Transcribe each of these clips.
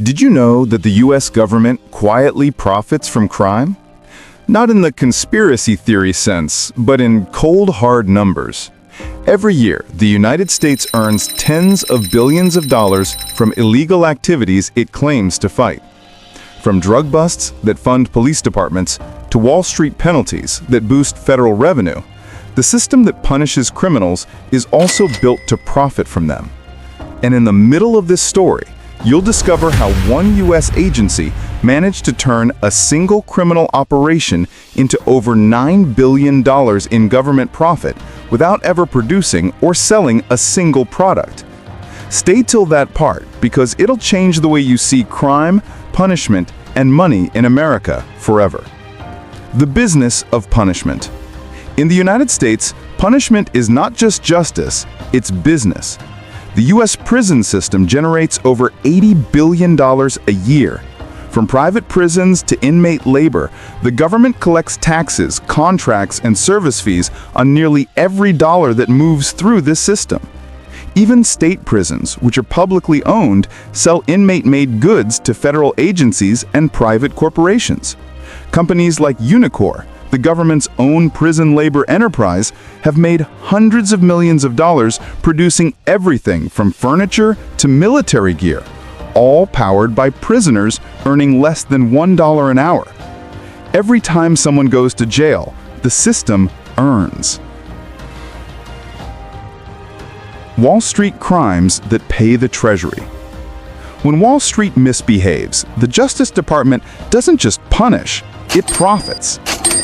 Did you know that the US government quietly profits from crime? Not in the conspiracy theory sense, but in cold, hard numbers. Every year, the United States earns tens of billions of dollars from illegal activities it claims to fight. From drug busts that fund police departments to Wall Street penalties that boost federal revenue, the system that punishes criminals is also built to profit from them. And in the middle of this story, you'll discover how one U.S. agency managed to turn a single criminal operation into over $9 billion in government profit without ever producing or selling a single product. Stay till that part, because it'll change the way you see crime, punishment, and money in America forever. The business of punishment. In the United States, punishment is not just justice, it's business. The U.S. prison system generates over $80 billion a year. From private prisons to inmate labor, the government collects taxes, contracts, and service fees on nearly every dollar that moves through this system. Even state prisons, which are publicly owned, sell inmate-made goods to federal agencies and private corporations. Companies like Unicor, the government's own prison labor enterprise, have made hundreds of millions of dollars producing everything from furniture to military gear, all powered by prisoners earning less than $1 an hour. Every time someone goes to jail, the system earns. Wall Street crimes that pay the Treasury. When Wall Street misbehaves, the Justice Department doesn't just punish, it profits.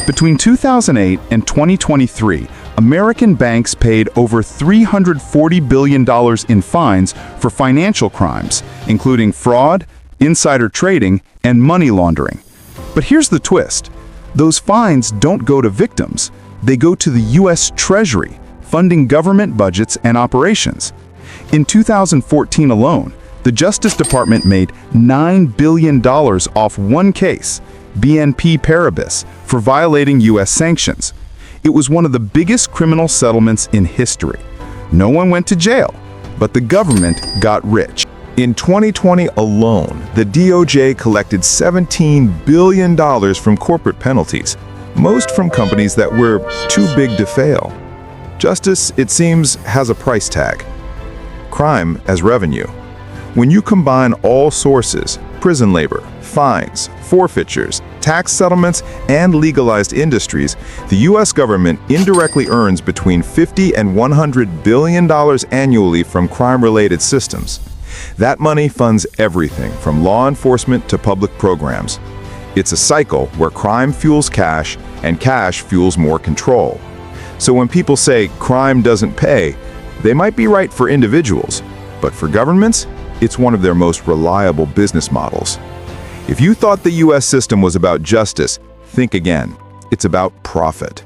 Between 2008 and 2023, American banks paid over $340 billion in fines for financial crimes, including fraud, insider trading, and money laundering. But here's the twist. Those fines don't go to victims. They go to the U.S. Treasury, funding government budgets and operations. In 2014 alone, the Justice Department made $9 billion off one case, BNP Paribas, for violating U.S. sanctions. It was one of the biggest criminal settlements in history. No one went to jail, but the government got rich. In 2020 alone, the DOJ collected $17 billion from corporate penalties, most from companies that were too big to fail. Justice, it seems, has a price tag. Crime as revenue. When you combine all sources, prison labor, fines, forfeitures, tax settlements, and legalized industries, the U.S. government indirectly earns between $50 and $100 billion annually from crime-related systems. That money funds everything from law enforcement to public programs. It's a cycle where crime fuels cash and cash fuels more control. So when people say crime doesn't pay, they might be right for individuals, but for governments, it's one of their most reliable business models. If you thought the U.S. system was about justice, think again. It's about profit.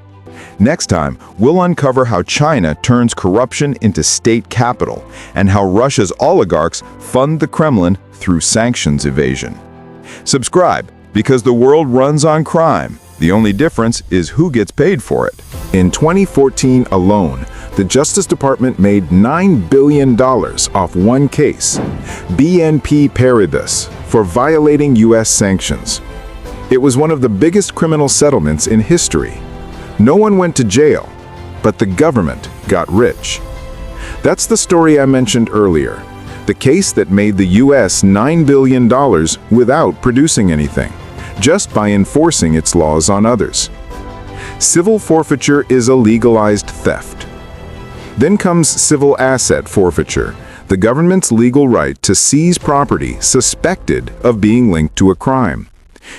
Next time, we'll uncover how China turns corruption into state capital and how Russia's oligarchs fund the Kremlin through sanctions evasion. Subscribe, because the world runs on crime. The only difference is who gets paid for it. In 2014 alone, the Justice Department made $9 billion off one case, BNP Paribas, for violating U.S. sanctions. It was one of the biggest criminal settlements in history. No one went to jail, but the government got rich. That's the story I mentioned earlier, the case that made the U.S. $9 billion without producing anything, just by enforcing its laws on others. Civil forfeiture is a legalized theft. Then comes civil asset forfeiture, the government's legal right to seize property suspected of being linked to a crime.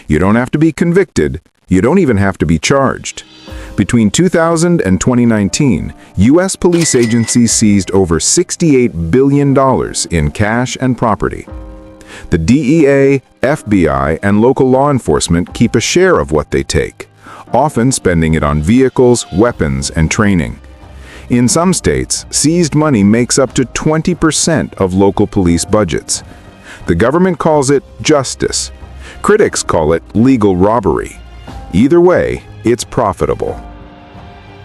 You don't have to be convicted, you don't even have to be charged. Between 2000 and 2019, U.S. police agencies seized over $68 billion in cash and property. The DEA, FBI, and local law enforcement keep a share of what they take, often spending it on vehicles, weapons, and training. In some states, seized money makes up to 20% of local police budgets. The government calls it justice. Critics call it legal robbery. Either way, it's profitable.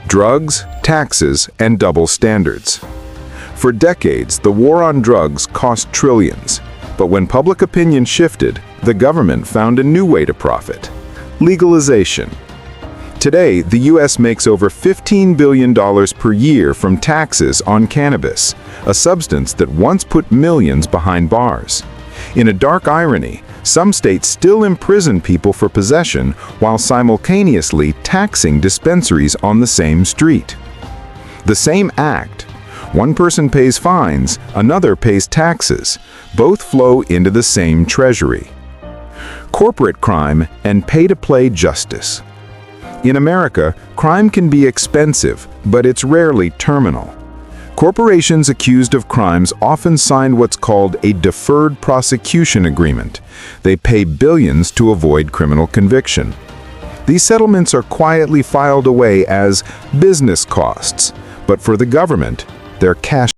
Drugs, taxes, and double standards. For decades, the war on drugs cost trillions. But when public opinion shifted, the government found a new way to profit: legalization. Today, the U.S. makes over $15 billion per year from taxes on cannabis, a substance that once put millions behind bars. In a dark irony, some states still imprison people for possession while simultaneously taxing dispensaries on the same street. The same act. One person pays fines, another pays taxes. Both flow into the same treasury. Corporate crime and pay-to-play justice. In America, crime can be expensive, but it's rarely terminal. Corporations accused of crimes often sign what's called a deferred prosecution agreement. They pay billions to avoid criminal conviction. These settlements are quietly filed away as business costs, but for the government, they're cash